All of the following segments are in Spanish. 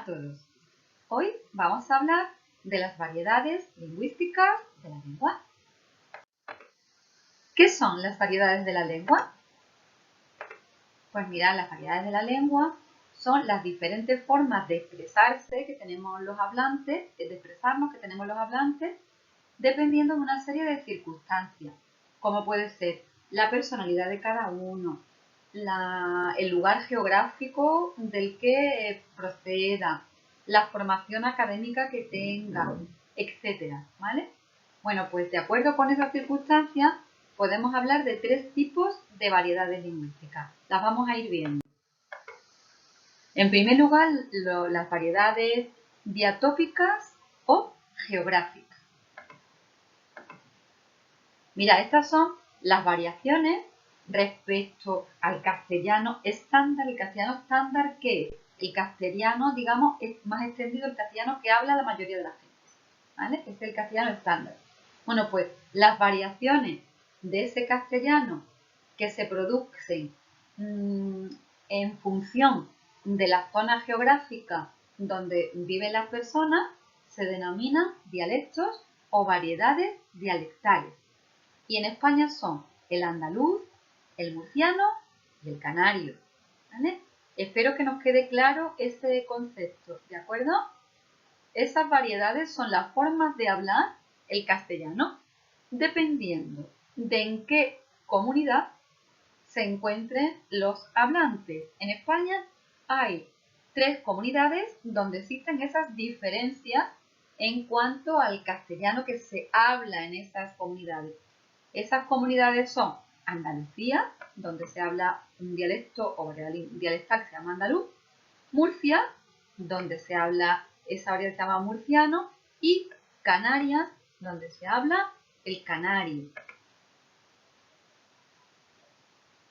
todos. Hoy vamos a hablar de las variedades lingüísticas de la lengua. ¿Qué son las variedades de la lengua? Pues mirad, las variedades de la lengua son las diferentes formas de expresarse que tenemos los hablantes, de expresarnos que tenemos los hablantes, dependiendo de una serie de circunstancias, como puede ser la personalidad de cada uno, el lugar geográfico del que proceda, la formación académica que tenga, etcétera, ¿vale? Bueno, pues de acuerdo con esas circunstancias podemos hablar de 3 tipos de variedades lingüísticas. Las vamos a ir viendo. En primer lugar, las variedades diatópicas o geográficas. Mira, estas son las variaciones respecto al castellano estándar. El castellano estándar, ¿qué es? El castellano, digamos, es más extendido, el castellano que habla la mayoría de la gente, ¿vale? Es el castellano estándar. Bueno, pues las variaciones de ese castellano que se producen en función de la zona geográfica donde viven las personas se denominan dialectos o variedades dialectales. Y en España son el andaluz, el murciano y el canario, ¿vale? Espero que nos quede claro este concepto, ¿de acuerdo? Esas variedades son las formas de hablar el castellano, dependiendo de en qué comunidad se encuentren los hablantes. En España hay 3 comunidades donde existen esas diferencias en cuanto al castellano que se habla en esas comunidades. Esas comunidades son Andalucía, donde se habla un dialecto o dialectal que se llama andaluz, Murcia, donde se habla esa variedad que se llama murciano, y Canarias, donde se habla el canario.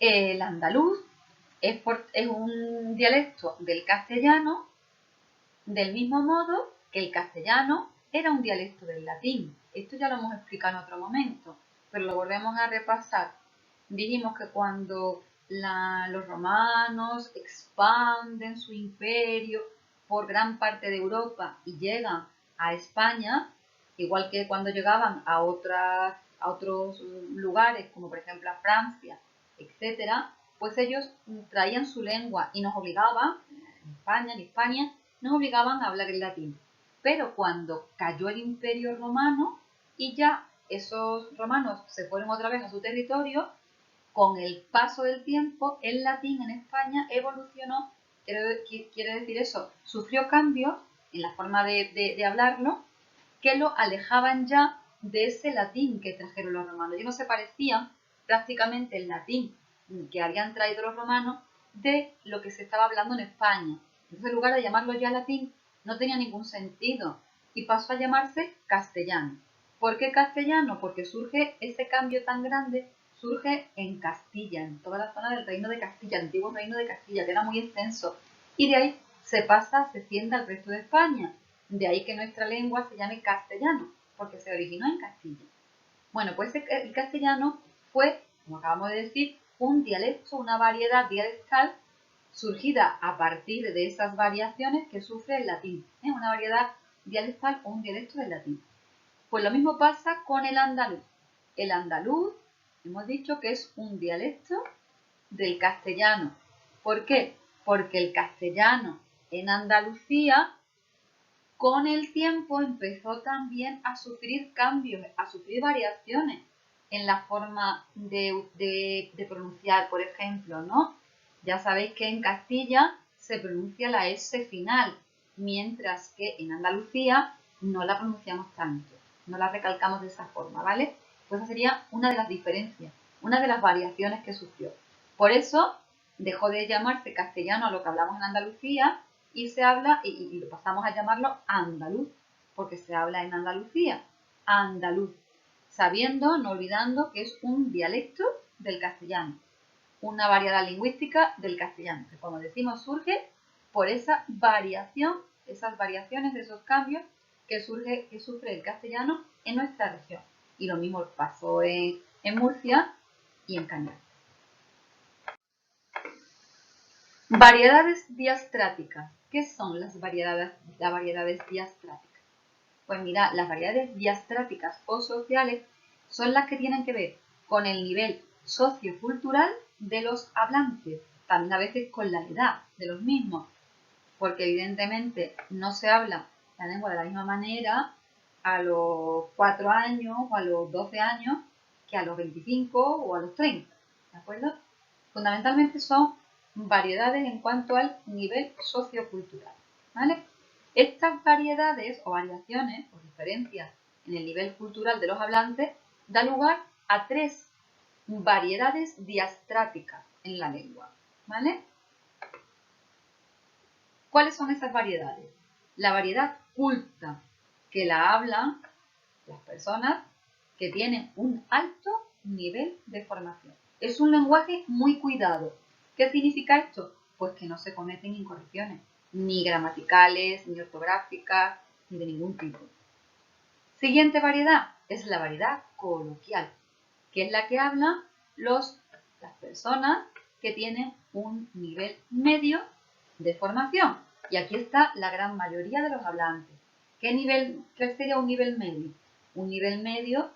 El andaluz es un dialecto del castellano, del mismo modo que el castellano era un dialecto del latín. Esto ya lo hemos explicado en otro momento, pero lo volvemos a repasar. Dijimos que cuando los romanos expanden su imperio por gran parte de Europa y llegan a España, igual que cuando llegaban a otros lugares, como por ejemplo a Francia, etcétera, pues ellos traían su lengua y nos obligaban, en España, nos obligaban a hablar el latín. Pero cuando cayó el Imperio Romano y ya esos romanos se fueron otra vez a su territorio, con el paso del tiempo, el latín en España evolucionó, quiere decir eso, sufrió cambios en la forma de hablarlo, que lo alejaban ya de ese latín que trajeron los romanos. Ya no se parecía prácticamente el latín que habían traído los romanos de lo que se estaba hablando en España. Entonces, en lugar de llamarlo ya latín, no tenía ningún sentido y pasó a llamarse castellano. ¿Por qué castellano? Porque surge ese cambio tan grande, surge en Castilla, en toda la zona del reino de Castilla, el antiguo reino de Castilla, que era muy extenso, y de ahí se extiende al resto de España. De ahí que nuestra lengua se llame castellano, porque se originó en Castilla. Bueno, pues el castellano fue, como acabamos de decir, un dialecto, una variedad dialectal surgida a partir de esas variaciones que sufre el latín. Una variedad dialectal o un dialecto del latín. Pues lo mismo pasa con el andaluz. El andaluz, hemos dicho que es un dialecto del castellano. ¿Por qué? Porque el castellano en Andalucía con el tiempo empezó también a sufrir cambios, a sufrir variaciones en la forma de pronunciar, por ejemplo, ¿no? Ya sabéis que en Castilla se pronuncia la S final, mientras que en Andalucía no la pronunciamos tanto, no la recalcamos de esa forma, ¿vale? Pues esa sería una de las diferencias, una de las variaciones que sufrió. Por eso dejó de llamarse castellano a lo que hablamos en Andalucía y se habla, y lo pasamos a llamarlo andaluz, porque se habla en Andalucía, andaluz, sabiendo, no olvidando que es un dialecto del castellano, una variedad lingüística del castellano, que como decimos surge por esa variación, esas variaciones, esos cambios que sufre el castellano en nuestra región. Y lo mismo pasó en Murcia y en Canarias. Variedades diastráticas. ¿Qué son las variedades diastráticas? Pues mira, las variedades diastráticas o sociales son las que tienen que ver con el nivel sociocultural de los hablantes, también a veces con la edad de los mismos, porque evidentemente no se habla la lengua de la misma manera a los 4 años o a los 12 años que a los 25 o a los 30, ¿de acuerdo? Fundamentalmente son variedades en cuanto al nivel sociocultural, ¿vale? Estas variedades o variaciones o diferencias en el nivel cultural de los hablantes da lugar a 3 variedades diastráticas en la lengua, ¿vale? ¿Cuáles son esas variedades? La variedad culta, que la hablan las personas que tienen un alto nivel de formación. Es un lenguaje muy cuidado. ¿Qué significa esto? Pues que no se cometen incorrecciones, ni gramaticales, ni ortográficas, ni de ningún tipo. Siguiente variedad es la variedad coloquial, que es la que hablan las personas que tienen un nivel medio de formación. Y aquí está la gran mayoría de los hablantes. ¿Qué sería un nivel medio? Un nivel medio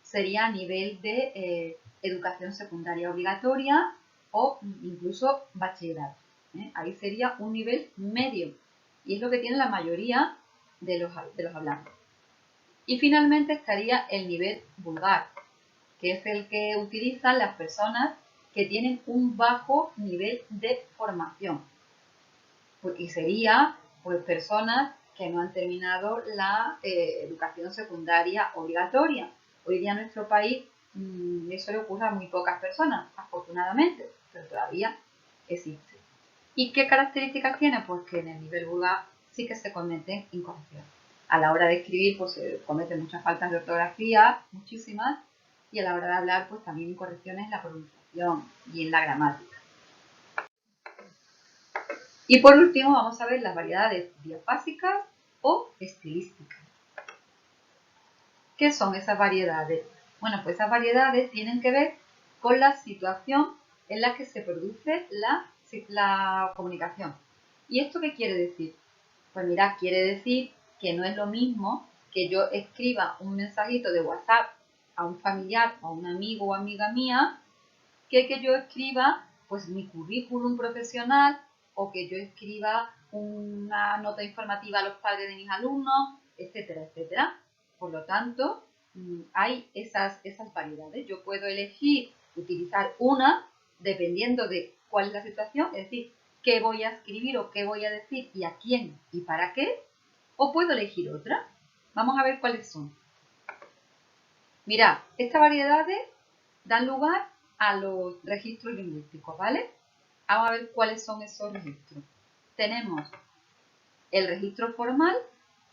sería a nivel de educación secundaria obligatoria o incluso bachillerato. Ahí sería un nivel medio. Y es lo que tiene la mayoría de los hablantes. Y finalmente estaría el nivel vulgar, que es el que utilizan las personas que tienen un bajo nivel de formación. Y sería pues personas que no han terminado la educación secundaria obligatoria. Hoy día en nuestro país eso le ocurre a muy pocas personas, afortunadamente, pero todavía existe. ¿Y qué características tiene? Pues que en el nivel vulgar sí que se cometen incorrecciones. A la hora de escribir pues se cometen muchas faltas de ortografía, muchísimas, y a la hora de hablar pues también incorrecciones en la pronunciación y en la gramática. Y por último vamos a ver las variedades diafásicas o estilísticas. ¿Qué son esas variedades? Bueno, pues esas variedades tienen que ver con la situación en la que se produce la comunicación. ¿Y esto qué quiere decir? Pues mira, quiere decir que no es lo mismo que yo escriba un mensajito de WhatsApp a un familiar, a un amigo o amiga mía, que yo escriba pues mi currículum profesional o que yo escriba una nota informativa a los padres de mis alumnos, etcétera, etcétera. Por lo tanto, hay esas variedades. Yo puedo elegir utilizar una dependiendo de cuál es la situación, es decir, qué voy a escribir o qué voy a decir y a quién y para qué, o puedo elegir otra. Vamos a ver cuáles son. Mirad, estas variedades dan lugar a los registros lingüísticos, ¿vale? Vamos a ver cuáles son esos registros. Tenemos el registro formal,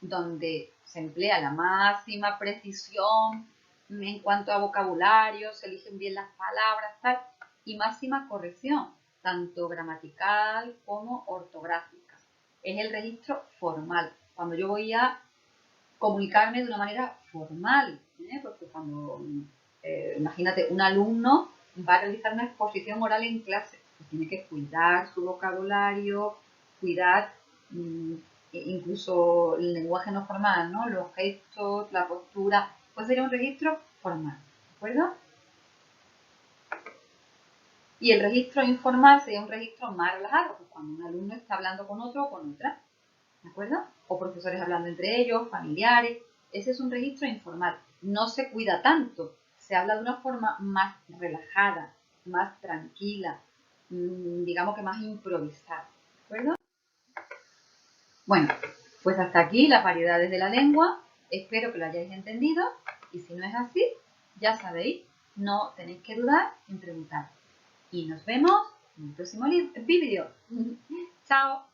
donde se emplea la máxima precisión en cuanto a vocabulario, se eligen bien las palabras, tal, y máxima corrección, tanto gramatical como ortográfica. Es el registro formal, cuando yo voy a comunicarme de una manera formal, porque cuando, imagínate, un alumno va a realizar una exposición oral en clase, pues tiene que cuidar su vocabulario, cuidar incluso el lenguaje no formal, ¿no? Los gestos, la postura, pues sería un registro formal, ¿de acuerdo? Y el registro informal sería un registro más relajado, pues cuando un alumno está hablando con otro o con otra, ¿de acuerdo? O profesores hablando entre ellos, familiares. Ese es un registro informal. No se cuida tanto. Se habla de una forma más relajada, más tranquila, digamos que más improvisada. ¿De acuerdo? Bueno, pues hasta aquí las variedades de la lengua. Espero que lo hayáis entendido. Y si no es así, ya sabéis, no tenéis que dudar en preguntar. Y nos vemos en el próximo vídeo. Chao.